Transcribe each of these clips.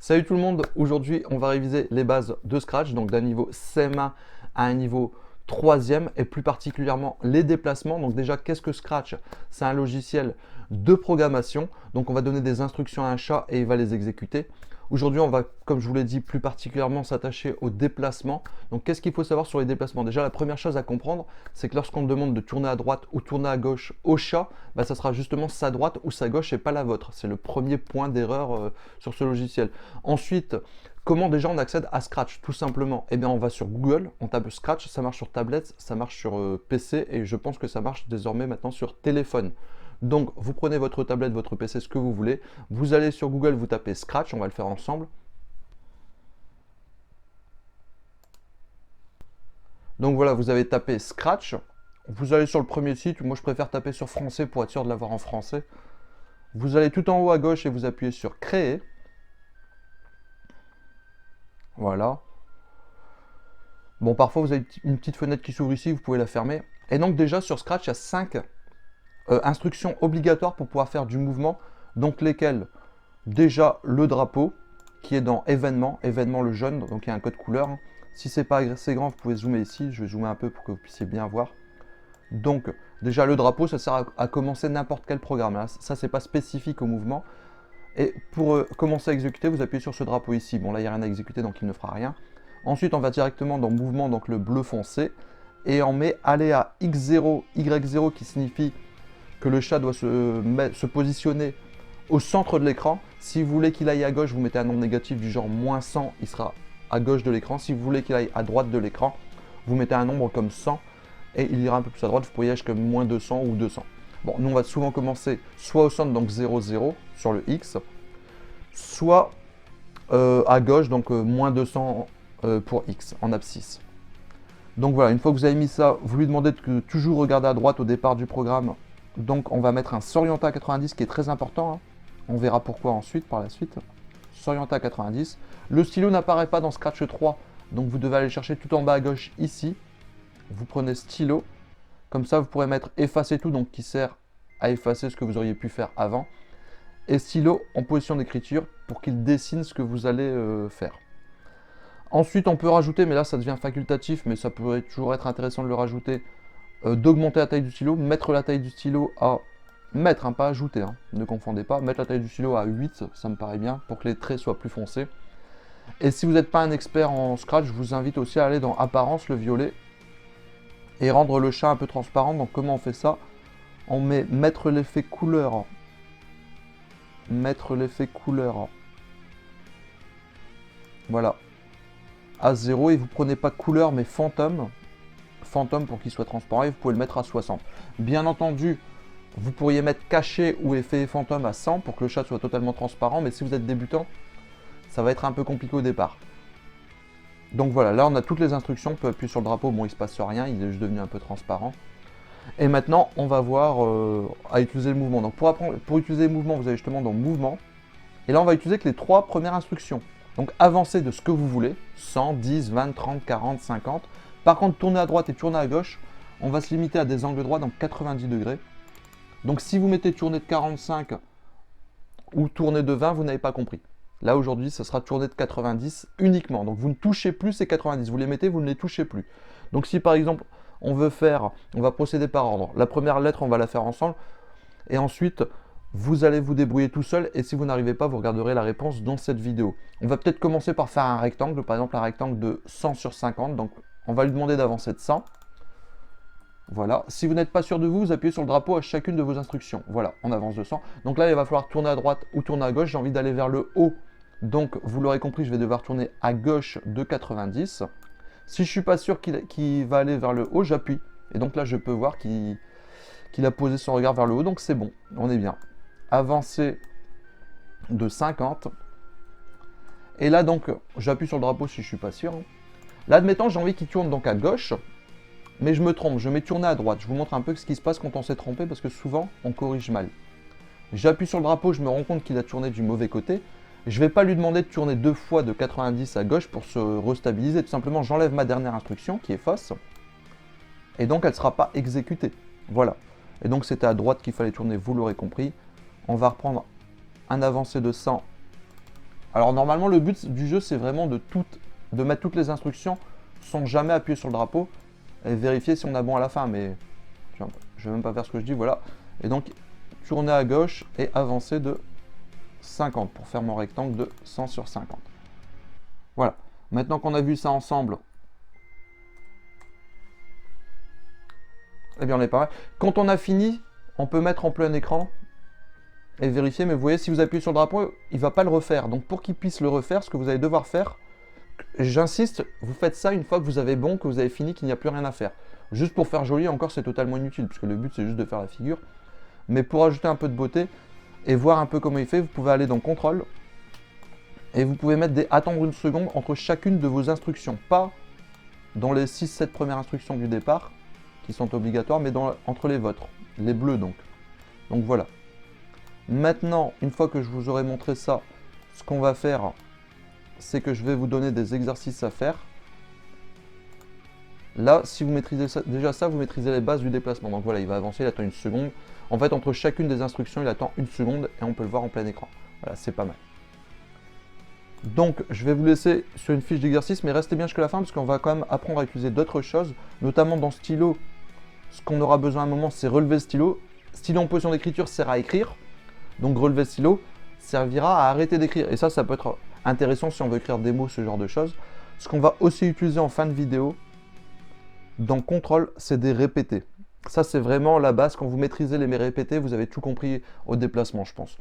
Salut tout le monde, aujourd'hui on va réviser les bases de Scratch, donc d'un niveau CM1 à un niveau 3e et plus particulièrement les déplacements. Donc déjà, qu'est-ce que Scratch? C'est un logiciel de programmation, donc on va donner des instructions à un chat et il va les exécuter. Aujourd'hui, on va, comme je vous l'ai dit, plus particulièrement s'attacher aux déplacements. Donc qu'est-ce qu'il faut savoir sur les déplacements? Déjà, la première chose à comprendre, c'est que lorsqu'on demande de tourner à droite ou tourner à gauche au chat, ça sera justement sa droite ou sa gauche et pas la vôtre. C'est le premier point d'erreur sur ce logiciel. Ensuite, comment déjà on accède à Scratch? Tout simplement, eh bien on va sur Google, on tape Scratch, ça marche sur tablette, ça marche sur PC et je pense que ça marche désormais maintenant sur téléphone. Donc vous prenez votre tablette, votre PC, ce que vous voulez, vous allez sur Google, vous tapez Scratch, on va le faire ensemble. Donc voilà, vous avez tapé Scratch, vous allez sur le premier site, moi je préfère taper sur français pour être sûr de l'avoir en français. Vous allez tout en haut à gauche et vous appuyez sur Créer. Voilà. Bon, parfois vous avez une petite fenêtre qui s'ouvre ici, vous pouvez la fermer. Et donc déjà sur Scratch, il y a 5 instructions obligatoires pour pouvoir faire du mouvement. Donc lesquelles? Déjà le drapeau, qui est dans événement, événement le jaune, donc il y a un code couleur. Si c'est pas assez grand, vous pouvez zoomer ici, je vais zoomer un peu pour que vous puissiez bien voir. Donc déjà le drapeau, ça sert à commencer n'importe quel programme. Là, ça c'est pas spécifique au mouvement. Et pour commencer à exécuter, vous appuyez sur ce drapeau ici. Bon là il n'y a rien à exécuter donc il ne fera rien. Ensuite on va directement dans mouvement, donc le bleu foncé. Et on met aller à X0, Y0 qui signifie que le chat doit se positionner au centre de l'écran. Si vous voulez qu'il aille à gauche, vous mettez un nombre négatif du genre moins 100, il sera à gauche de l'écran. Si vous voulez qu'il aille à droite de l'écran, vous mettez un nombre comme 100 et il ira un peu plus à droite, vous pourriez aller jusqu'à moins 200 ou 200. Bon, nous on va souvent commencer soit au centre, donc 0, 0 sur le X, soit à gauche, donc moins 200 pour X en abscisse. Donc voilà, une fois que vous avez mis ça, vous lui demandez de toujours regarder à droite au départ du programme. Donc on va mettre un s'orienter à 90 qui est très important. Hein. On verra pourquoi ensuite, par la suite. S'orienter à 90. Le stylo n'apparaît pas dans Scratch 3, donc vous devez aller le chercher tout en bas à gauche ici. Vous prenez stylo. Comme ça, vous pourrez mettre effacer tout, donc qui sert à effacer ce que vous auriez pu faire avant. Et stylo en position d'écriture pour qu'il dessine ce que vous allez faire. Ensuite, on peut rajouter, mais là ça devient facultatif, mais ça pourrait toujours être intéressant de le rajouter, d'augmenter la taille du stylo, mettre la taille du stylo à... Mettre, hein, pas ajouter, hein, ne confondez pas. Mettre la taille du stylo à 8, ça me paraît bien, pour que les traits soient plus foncés. Et si vous n'êtes pas un expert en Scratch, je vous invite aussi à aller dans Apparence, le violet, et rendre le chat un peu transparent. Donc comment on fait ça? On met mettre l'effet couleur. Mettre l'effet couleur. Voilà. À 0 et vous prenez pas couleur mais fantôme pour qu'il soit transparent et vous pouvez le mettre à 60. Bien entendu, vous pourriez mettre caché ou effet fantôme à 100 pour que le chat soit totalement transparent, mais si vous êtes débutant, ça va être un peu compliqué au départ. Donc voilà, là on a toutes les instructions, on peut appuyer sur le drapeau, bon il se passe rien, il est juste devenu un peu transparent. Et maintenant on va voir à utiliser le mouvement. Donc pour utiliser le mouvement, vous allez justement dans mouvement, et là on va utiliser que les 3 premières instructions. Donc avancez de ce que vous voulez, 100, 10, 20, 30, 40, 50. Par contre, tourner à droite et tourner à gauche, on va se limiter à des angles droits, donc 90 degrés. Donc si vous mettez tourner de 45 ou tourner de 20, vous n'avez pas compris. Là aujourd'hui, ce sera tourner de 90 uniquement. Donc vous ne touchez plus ces 90, vous les mettez, vous ne les touchez plus. Donc si par exemple, on va procéder par ordre. La première lettre, on va la faire ensemble. Et ensuite, vous allez vous débrouiller tout seul et si vous n'arrivez pas, vous regarderez la réponse dans cette vidéo. On va peut-être commencer par faire un rectangle, par exemple un rectangle de 100 sur 50. Donc on va lui demander d'avancer de 100. Voilà. Si vous n'êtes pas sûr de vous, vous appuyez sur le drapeau à chacune de vos instructions. Voilà, on avance de 100. Donc là, il va falloir tourner à droite ou tourner à gauche. J'ai envie d'aller vers le haut. Donc vous l'aurez compris, je vais devoir tourner à gauche de 90. Si je ne suis pas sûr qu'il va aller vers le haut, j'appuie. Et donc là, je peux voir qu'il a posé son regard vers le haut. Donc c'est bon, on est bien. Avancer de 50. Et là donc, j'appuie sur le drapeau si je suis pas sûr. Là, admettons, j'ai envie qu'il tourne donc à gauche, mais je me trompe, je mets tourner à droite. Je vous montre un peu ce qui se passe quand on s'est trompé, parce que souvent, on corrige mal. J'appuie sur le drapeau, je me rends compte qu'il a tourné du mauvais côté. Je ne vais pas lui demander de tourner 2 fois de 90 à gauche pour se restabiliser. Tout simplement, j'enlève ma dernière instruction, qui est fausse. Et donc, elle ne sera pas exécutée. Voilà. Et donc, c'était à droite qu'il fallait tourner, vous l'aurez compris. On va reprendre un avancé de 100 Alors normalement le but du jeu c'est vraiment de mettre toutes les instructions sans jamais appuyer sur le drapeau et vérifier si on a bon à la fin, mais je vais même pas faire ce que je dis, voilà. Et donc tourner à gauche et avancer de 50 pour faire mon rectangle de 100 sur 50. Voilà, maintenant qu'on a vu ça ensemble, eh bien on est pas mal. Quand on a fini, on peut mettre en plein écran et vérifier, mais vous voyez, si vous appuyez sur le drapeau, il ne va pas le refaire. Donc pour qu'il puisse le refaire, ce que vous allez devoir faire, j'insiste, vous faites ça une fois que vous avez bon, que vous avez fini, qu'il n'y a plus rien à faire. Juste pour faire joli, encore c'est totalement inutile, puisque le but c'est juste de faire la figure. Mais pour ajouter un peu de beauté et voir un peu comment il fait, vous pouvez aller dans Contrôle et vous pouvez mettre attendre une seconde entre chacune de vos instructions. Pas dans les 6-7 premières instructions du départ, qui sont obligatoires, mais entre les vôtres, les bleus donc. Donc voilà. Maintenant, une fois que je vous aurai montré ça, ce qu'on va faire, c'est que je vais vous donner des exercices à faire. Là, si vous maîtrisez ça, déjà ça, vous maîtrisez les bases du déplacement. Donc voilà, il va avancer, il attend une seconde. En fait, entre chacune des instructions, il attend une seconde et on peut le voir en plein écran. Voilà, c'est pas mal. Donc, je vais vous laisser sur une fiche d'exercice, mais restez bien jusqu'à la fin parce qu'on va quand même apprendre à utiliser d'autres choses, notamment dans stylo. Ce qu'on aura besoin à un moment, c'est relever le stylo. Stylo en position d'écriture sert à écrire. Donc relever le stylo servira à arrêter d'écrire. Et ça peut être intéressant si on veut écrire des mots, ce genre de choses. Ce qu'on va aussi utiliser en fin de vidéo, dans Contrôle, c'est des répétés. Ça, c'est vraiment la base. Quand vous maîtrisez les répétés, vous avez tout compris au déplacement, je pense.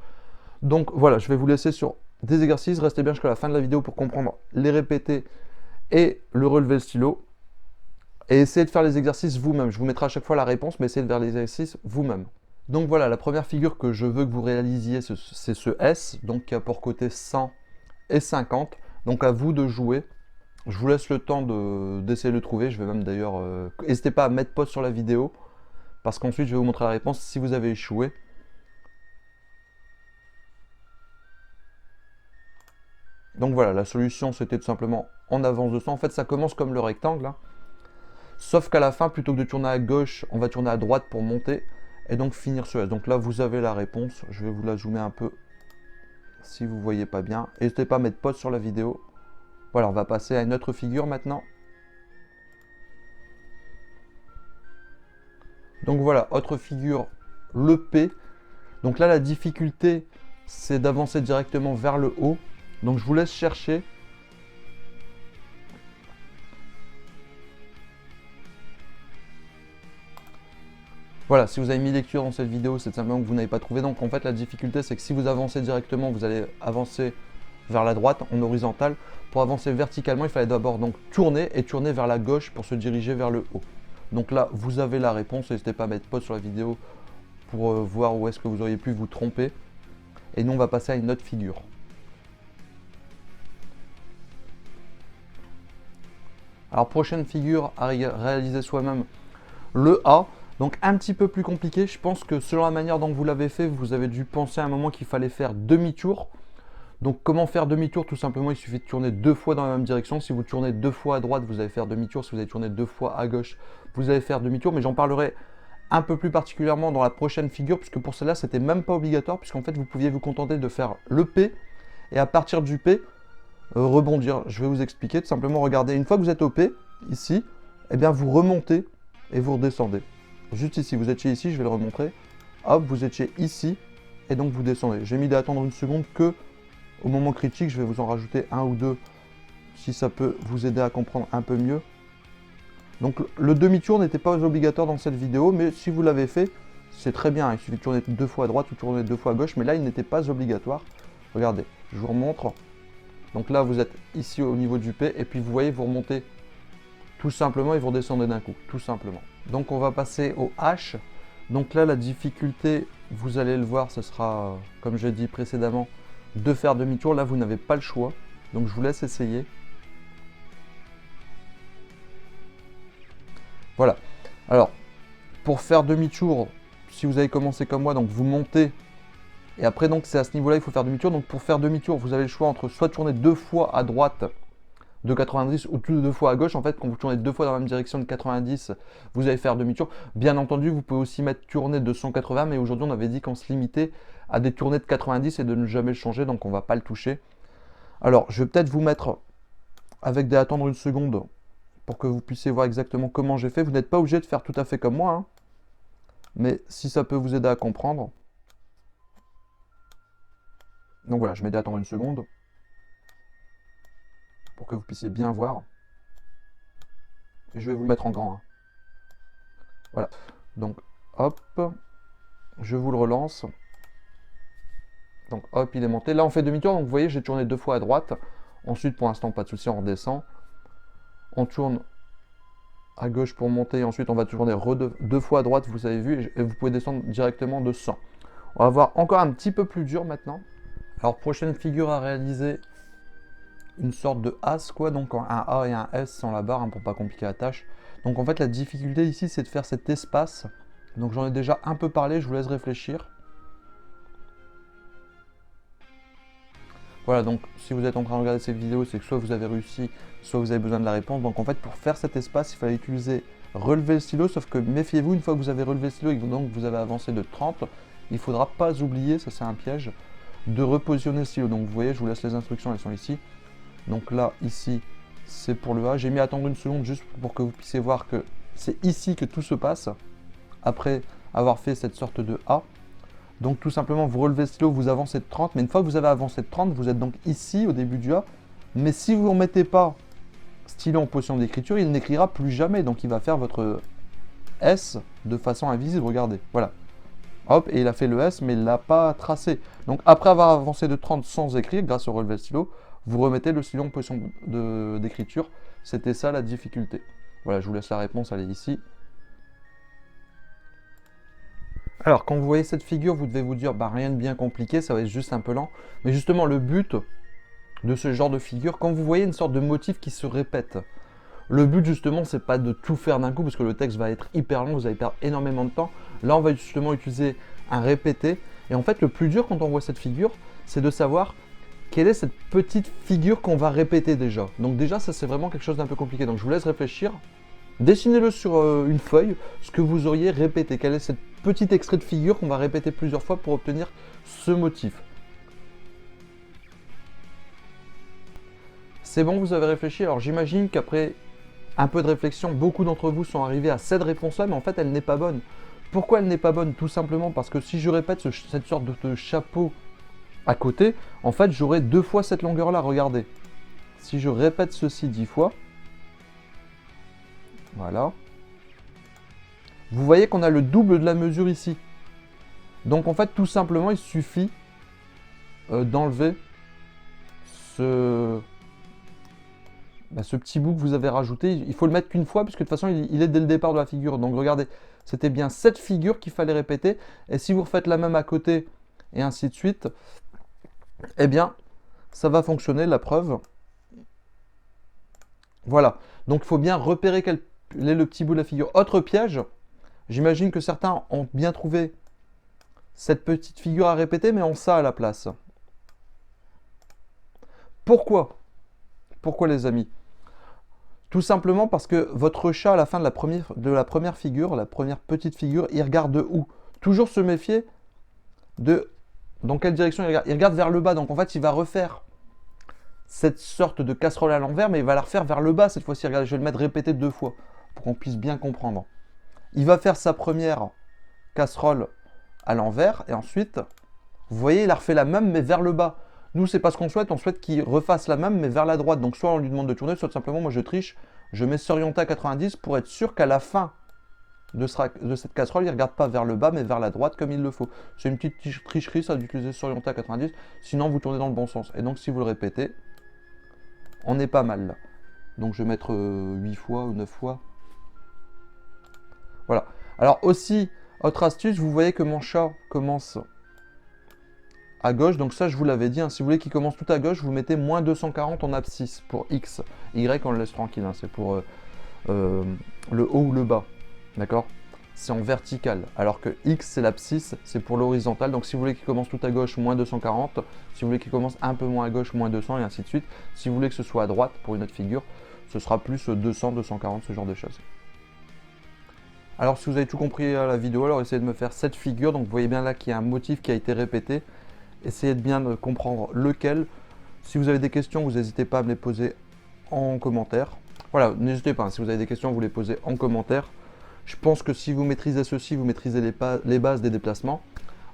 Donc voilà, je vais vous laisser sur des exercices. Restez bien jusqu'à la fin de la vidéo pour comprendre les répétés et le relever le stylo. Et essayez de faire les exercices vous-même. Je vous mettrai à chaque fois la réponse, mais essayez de faire les exercices vous-même. Donc voilà, la première figure que je veux que vous réalisiez, c'est ce S, donc qui a pour côté 100 et 50. Donc à vous de jouer. Je vous laisse le temps d'essayer de le trouver. Je vais même d'ailleurs... N'hésitez pas à mettre pause sur la vidéo, parce qu'ensuite je vais vous montrer la réponse si vous avez échoué. Donc voilà, la solution c'était tout simplement en avance de 100. En fait, ça commence comme le rectangle, hein. Sauf qu'à la fin, plutôt que de tourner à gauche, on va tourner à droite pour monter et donc finir ce S. Donc là, vous avez la réponse. Je vais vous la zoomer un peu si vous ne voyez pas bien. N'hésitez pas à mettre pause sur la vidéo. Voilà, on va passer à une autre figure maintenant. Donc voilà, autre figure, le P. Donc là, la difficulté, c'est d'avancer directement vers le haut. Donc je vous laisse chercher. Voilà, si vous avez mis lecture dans cette vidéo, c'est simplement que vous n'avez pas trouvé. Donc en fait, la difficulté, c'est que si vous avancez directement, vous allez avancer vers la droite en horizontal. Pour avancer verticalement, il fallait d'abord donc tourner et tourner vers la gauche pour se diriger vers le haut. Donc là, vous avez la réponse. N'hésitez pas à mettre pause sur la vidéo pour voir où est-ce que vous auriez pu vous tromper. Et nous, on va passer à une autre figure. Alors, prochaine figure à réaliser soi-même, le A. Donc un petit peu plus compliqué, je pense que selon la manière dont vous l'avez fait, vous avez dû penser à un moment qu'il fallait faire demi-tour. Donc comment faire demi-tour? Tout simplement, il suffit de tourner 2 fois dans la même direction. Si vous tournez 2 fois à droite, vous allez faire demi-tour. Si vous allez tourner 2 fois à gauche, vous allez faire demi-tour. Mais j'en parlerai un peu plus particulièrement dans la prochaine figure, puisque pour celle-là, c'était même pas obligatoire, puisqu'en fait, vous pouviez vous contenter de faire le P, et à partir du P, rebondir. Je vais vous expliquer. Tout simplement, regardez, une fois que vous êtes au P, ici, eh bien, vous remontez et vous redescendez. Juste ici, vous étiez ici, je vais le remontrer. Hop, vous étiez ici, et donc vous descendez. J'ai mis d'attendre une seconde que au moment critique, je vais vous en rajouter un ou deux, si ça peut vous aider à comprendre un peu mieux. Donc le demi-tour n'était pas obligatoire dans cette vidéo, mais si vous l'avez fait, c'est très bien. Il suffit de tourner 2 fois à droite ou tourner 2 fois à gauche, mais là, il n'était pas obligatoire. Regardez, je vous remontre. Donc là, vous êtes ici au niveau du P, et puis vous voyez, vous remontez tout simplement et vous redescendez d'un coup, tout simplement. Donc on va passer au H. Donc là, la difficulté, vous allez le voir, ce sera, comme je l'ai dit précédemment, de faire demi-tour. Là, vous n'avez pas le choix. Donc je vous laisse essayer. Voilà. Alors, pour faire demi-tour, si vous avez commencé comme moi, donc vous montez. Et après, donc c'est à ce niveau-là, il faut faire demi-tour. Donc pour faire demi-tour, vous avez le choix entre soit tourner 2 fois à droite de 90 ou 2 fois à gauche. En fait, quand vous tournez 2 fois dans la même direction de 90, vous allez faire demi-tour. Bien entendu, vous pouvez aussi mettre tourner de 180, mais aujourd'hui, on avait dit qu'on se limitait à des tournées de 90 et de ne jamais le changer, donc on ne va pas le toucher. Alors, je vais peut-être vous mettre avec des attendre une seconde pour que vous puissiez voir exactement comment j'ai fait. Vous n'êtes pas obligé de faire tout à fait comme moi, hein. Mais si ça peut vous aider à comprendre. Donc voilà, je mets des attendre une seconde pour que vous puissiez bien voir. Et je vais vous le mettre en grand, hein. Voilà. Donc, hop, je vous le relance. Donc, hop, il est monté. Là, on fait demi-tour. Donc, vous voyez, j'ai tourné 2 fois à droite. Ensuite, pour l'instant, pas de souci, on redescend. On tourne à gauche pour monter. Ensuite, on va tourner 2 fois à droite, vous avez vu. Et vous pouvez descendre directement de 100. On va voir encore un petit peu plus dur maintenant. Alors, prochaine figure à réaliser, une sorte de as, quoi. Donc, un A et un S sans la barre, hein, pour pas compliquer la tâche. Donc, en fait, la difficulté ici, c'est de faire cet espace. Donc, j'en ai déjà un peu parlé, je vous laisse réfléchir. Voilà, donc si vous êtes en train de regarder cette vidéo, c'est que soit vous avez réussi, soit vous avez besoin de la réponse. Donc en fait, pour faire cet espace, il fallait utiliser relever le stylo, sauf que méfiez-vous, une fois que vous avez relevé le stylo et que donc vous avez avancé de 30, il ne faudra pas oublier, ça c'est un piège, de repositionner le stylo. Donc vous voyez, je vous laisse les instructions, elles sont ici. Donc là, ici, c'est pour le A. J'ai mis à attendre une seconde juste pour que vous puissiez voir que c'est ici que tout se passe, après avoir fait cette sorte de A. Donc tout simplement, vous relevez le stylo, vous avancez de 30, mais une fois que vous avez avancé de 30, vous êtes donc ici au début du A. Mais si vous ne mettez pas stylo en position d'écriture, il n'écrira plus jamais. Donc il va faire votre S de façon invisible, regardez, voilà. Hop, et il a fait le S, mais il ne l'a pas tracé. Donc après avoir avancé de 30 sans écrire, grâce au relevé de stylo, vous remettez le stylo en position d'écriture. C'était ça la difficulté. Voilà, je vous laisse la réponse, elle est ici. Alors, quand vous voyez cette figure, vous devez vous dire, bah, rien de bien compliqué, ça va être juste un peu lent. Mais justement, le but de ce genre de figure, quand vous voyez une sorte de motif qui se répète, le but justement, c'est pas de tout faire d'un coup, parce que le texte va être hyper long, vous allez perdre énormément de temps. Là, on va justement utiliser un répété. Et en fait, le plus dur quand on voit cette figure, c'est de savoir quelle est cette petite figure qu'on va répéter déjà. Donc déjà, ça c'est vraiment quelque chose d'un peu compliqué. Donc je vous laisse réfléchir. Dessinez-le sur une feuille, ce que vous auriez répété. Quel est ce petit extrait de figure qu'on va répéter plusieurs fois pour obtenir ce motif. C'est bon, vous avez réfléchi. Alors j'imagine qu'après un peu de réflexion, beaucoup d'entre vous sont arrivés à cette réponse-là, mais en fait elle n'est pas bonne. Pourquoi elle n'est pas bonne? Tout simplement parce que si je répète cette sorte de chapeau à côté, en fait j'aurai 2 fois cette longueur-là, regardez. Si je répète ceci 10 fois, voilà. Vous voyez qu'on a le double de la mesure ici. Donc en fait, tout simplement, il suffit d'enlever ce petit bout que vous avez rajouté. Il faut le mettre qu'une fois, puisque de toute façon, il est dès le départ de la figure. Donc regardez, c'était bien cette figure qu'il fallait répéter. Et si vous refaites la même à côté, et ainsi de suite, eh bien, ça va fonctionner, la preuve. Voilà. Donc il faut bien repérer quel est le petit bout de la figure. Autre piège, j'imagine que certains ont bien trouvé cette petite figure à répéter, mais ont ça à la place. Pourquoi? Pourquoi, les amis? Tout simplement parce que votre chat, à la fin de la première figure, la première petite figure, il regarde où? Toujours se méfier de dans quelle direction il regarde. Il regarde vers le bas, donc en fait, il va refaire cette sorte de casserole à l'envers, mais il va la refaire vers le bas cette fois-ci. Regardez, je vais le mettre répété 2 fois, pour qu'on puisse bien comprendre. Il va faire sa première casserole à l'envers, et ensuite, vous voyez, il a refait la même, mais vers le bas. Nous, c'est pas ce qu'on souhaite, on souhaite qu'il refasse la même, mais vers la droite. Donc soit on lui demande de tourner, soit simplement, moi je triche, je mets s'orienter à 90 pour être sûr qu'à la fin de cette casserole, il ne regarde pas vers le bas, mais vers la droite comme il le faut. C'est une petite tricherie, ça, d'utiliser s'orienter à 90, sinon vous tournez dans le bon sens. Et donc si vous le répétez, on est pas mal là. Donc je vais mettre 8 fois ou 9 fois. Voilà. Alors aussi, autre astuce, vous voyez que mon chat commence à gauche, donc ça je vous l'avais dit, hein, si vous voulez qu'il commence tout à gauche, vous mettez moins 240 en abscisse pour X. Y on le laisse tranquille, hein, c'est pour le haut ou le bas, d'accord? C'est en vertical, alors que X c'est l'abscisse, c'est pour l'horizontal, donc si vous voulez qu'il commence tout à gauche, moins 240, si vous voulez qu'il commence un peu moins à gauche, moins 200 et ainsi de suite. Si vous voulez que ce soit à droite pour une autre figure, ce sera plus 200, 240, ce genre de choses. Alors si vous avez tout compris à la vidéo, alors essayez de me faire cette figure, donc vous voyez bien là qu'il y a un motif qui a été répété. Essayez de bien comprendre lequel. Si vous avez des questions, vous n'hésitez pas à me les poser en commentaire. Voilà, n'hésitez pas, hein, si vous avez des questions, vous les posez en commentaire. Je pense que si vous maîtrisez ceci, vous maîtrisez les bases des déplacements.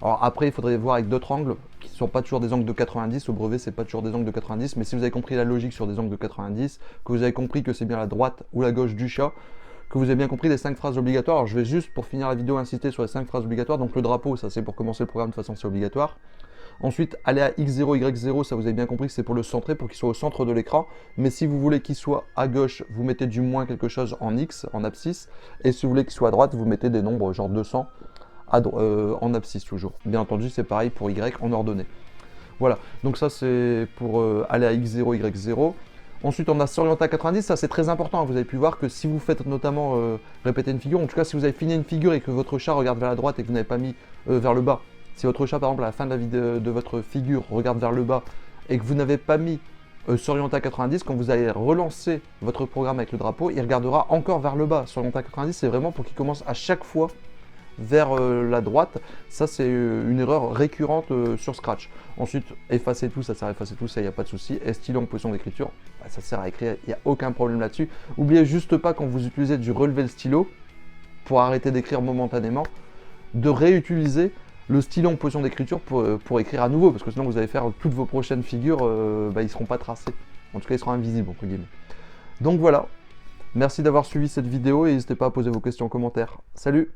Alors après, il faudrait voir avec d'autres angles qui ne sont pas toujours des angles de 90. Au brevet, c'est pas toujours des angles de 90. Mais si vous avez compris la logique sur des angles de 90, que vous avez compris que c'est bien la droite ou la gauche du chat, que vous avez bien compris les 5 phrases obligatoires. Alors je vais juste, pour finir la vidéo, insister sur les 5 phrases obligatoires. Donc le drapeau, ça c'est pour commencer le programme, de toute façon c'est obligatoire. Ensuite, aller à X0, Y0, ça vous avez bien compris que c'est pour le centrer, pour qu'il soit au centre de l'écran. Mais si vous voulez qu'il soit à gauche, vous mettez du moins quelque chose en X, en abscisse. Et si vous voulez qu'il soit à droite, vous mettez des nombres genre 200 en abscisse toujours. Bien entendu, c'est pareil pour Y en ordonnée. Voilà, donc ça c'est pour aller à X0, Y0. Ensuite, on a s'orienter à 90, ça c'est très important. Vous avez pu voir que si vous faites notamment répéter une figure, en tout cas si vous avez fini une figure et que votre chat regarde vers la droite et que vous n'avez pas mis vers le bas, si votre chat par exemple à la fin de la vidéo de votre figure regarde vers le bas et que vous n'avez pas mis s'orienter à 90, quand vous allez relancer votre programme avec le drapeau, il regardera encore vers le bas. S'orienter à 90, c'est vraiment pour qu'il commence à chaque fois vers la droite. Ça c'est une erreur récurrente sur Scratch. Ensuite, effacer tout, ça sert à effacer tout, ça il n'y a pas de souci. Et stylo en position d'écriture, bah, ça sert à écrire, il n'y a aucun problème là-dessus. Oubliez juste pas, quand vous utilisez du relever le stylo, pour arrêter d'écrire momentanément, de réutiliser le stylo en position d'écriture pour écrire à nouveau, parce que sinon vous allez faire toutes vos prochaines figures, bah, ils ne seront pas tracés. En tout cas, ils seront invisibles, entre guillemets. Donc voilà, merci d'avoir suivi cette vidéo et n'hésitez pas à poser vos questions en commentaire. Salut!